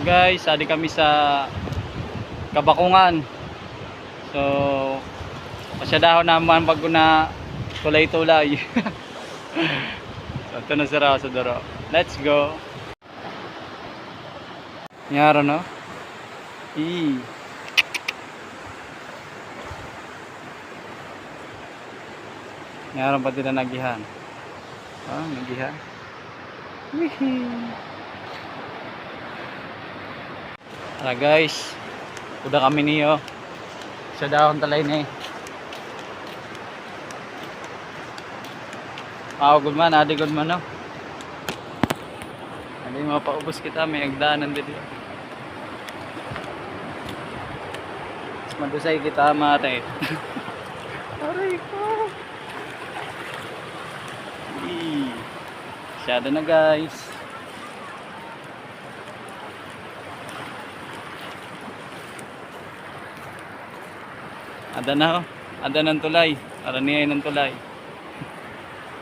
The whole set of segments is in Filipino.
Guys, adi kami sa Kabakungan. So, pasyadahon naman bago na tulay-tulay. So, ito na sira sa daro. Let's go. Nyara no? Nyara pa din na nagihan. Nagihan. Tara guys, udah kami niyo sa dahon talay ni. Good man, adi good man no. Adi mapaubos kita, may agdanan dito. Madusay kita mate. Aray ko. Masyado na guys. Ada na ho. Ada ng tulay. Araniyay ng tulay.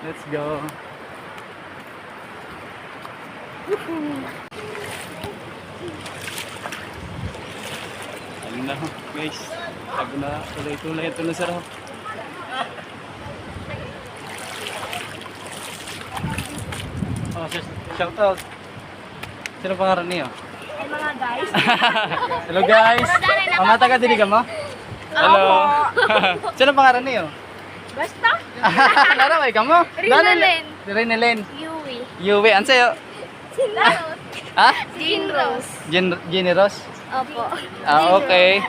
Let's go. Ayun na ho guys. Bago na tulay-tulay. Ito na sarap. Shout out. Sino pangalan niyo? Ay mga guys. Hello guys. Mga taga dili ka mo? Hello. Sino pangalan niyo? Basta. Laraway ka mo? Rinalen. Rinalen. Yui. Yui, ano sa'yo? Sinrose. Ha? Jinrose. Generous? Opo. Okay.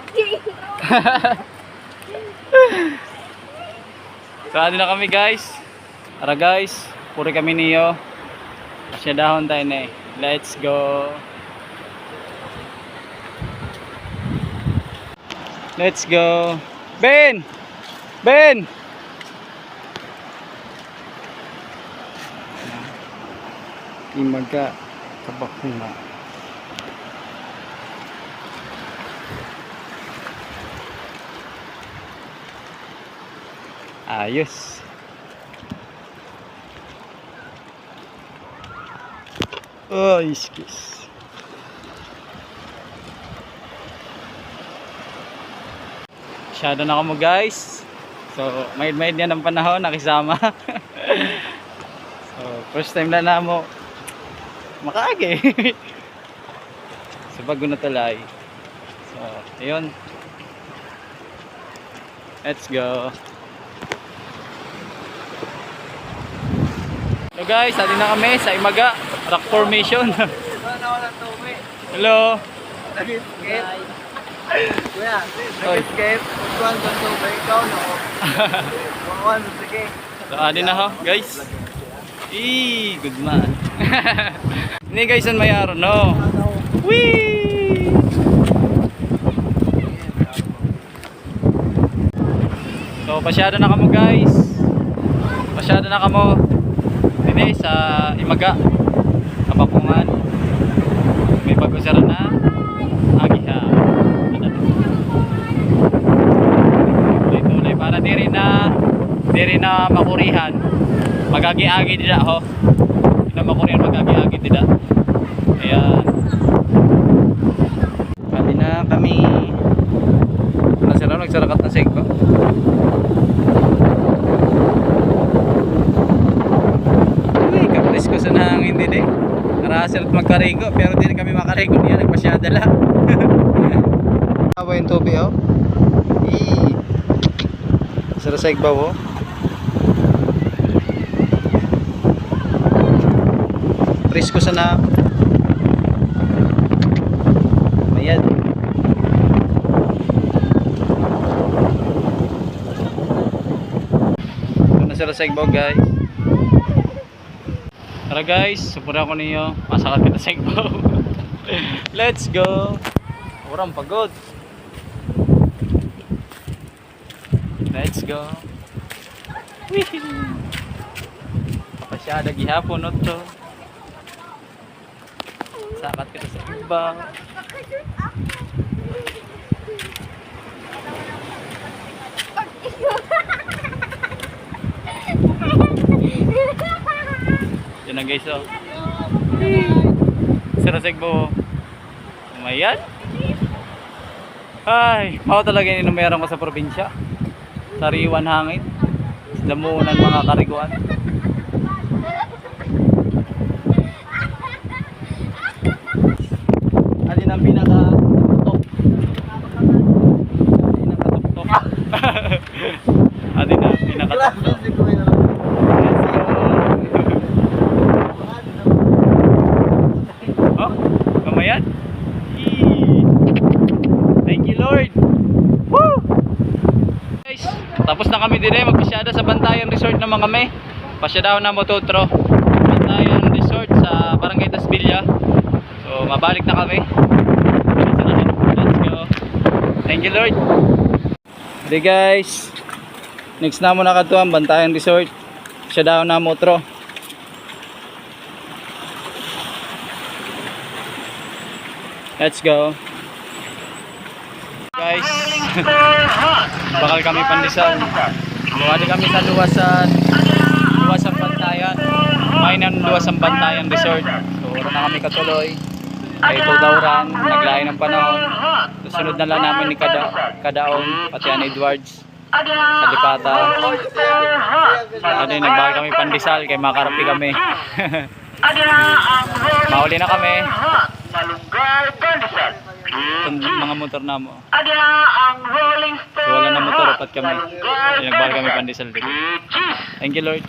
So, ano na kami guys? Tara guys, puri kami niyo. Pasyadahon tayo na eh. Let's go. Let's go. Ben! Ben! Imaga Kabakungan. Ayos. Oh, iskis. Masyado na kamo guys. So, maid-maid yan ang panahon, nakisama. So, first time na mo makaagi. So, bago na talay. So, ayun. Let's go. So guys, atin na kami sa Imaga Rock Formation. Hello. Kuya, nag-escape. Kuwan sa tubig. Ikaw na ako. Kuwan sa sige. So, atin na ho, guys. Good man. Ini guys, ang mayaro, no? Whee! So, pasyado na kamo guys. Pasyado na kamo. Dini sa Imaga Kabakungan. May bago sara na agiha. Tulay para diri na makurihan. Magagi-agi dida ho. Ina makurihan magagi-agi dida. Ayan. Kami na kami. Nagsarakat na segbo. Ko sa nangin din eh. Karasel at magkarigo pero hindi kami makarigo niya. Nagpasyada lang. Awa yung tubi oh. Sarasay ba oh. Presko sa na. Ayan. Ito na sarasay ba guys. Tara guys, supura ko niyo. Masakat kita sa igbaw. Let's go. Urang pagod. Let's go. Kapasyada gihapon no to. Sakat kita sa igbaw. Yan na guys oh. Sarasig po. Mayan. Ay, ako talaga yung inumeran ko sa probinsya. Sariwan hangin. Damunan mga kariguan. Alin ang pinaka-tuktok? Pinaka-tuktok. Alin ang pinaka-tuktok? Oh, kamayan? Thank you, Lord. Woo! Guys, tapos na kami din magpasyada sa Bantayan Resort naman kami. Pasyadaw na Mototro. Bantayan Resort sa Barangay Tasbilya. So, mabalik na kami. Let's go. Thank you, Lord. Okay guys, next na mo na kadto ang Bantayan Resort. Pasyadaw na Motro. Let's go. Guys, bakal kami pandesal. Buwali kami sa luwasan Bantayan. Mainan luwasan Bantayan Resort. So, wala na kami katuloy. Kay Tudauran, naglain ng panahon. Susunod na lang namin ni Kadaon, pati an Edwards. Sa Lipata. Ano yun, nagbakal kami pandesal kay makarapi kami. Mahuli na kami. Mga motor na mo. Wala na motor, apat kami. Nagbakal kami pandesal dito. Thank you, Lord.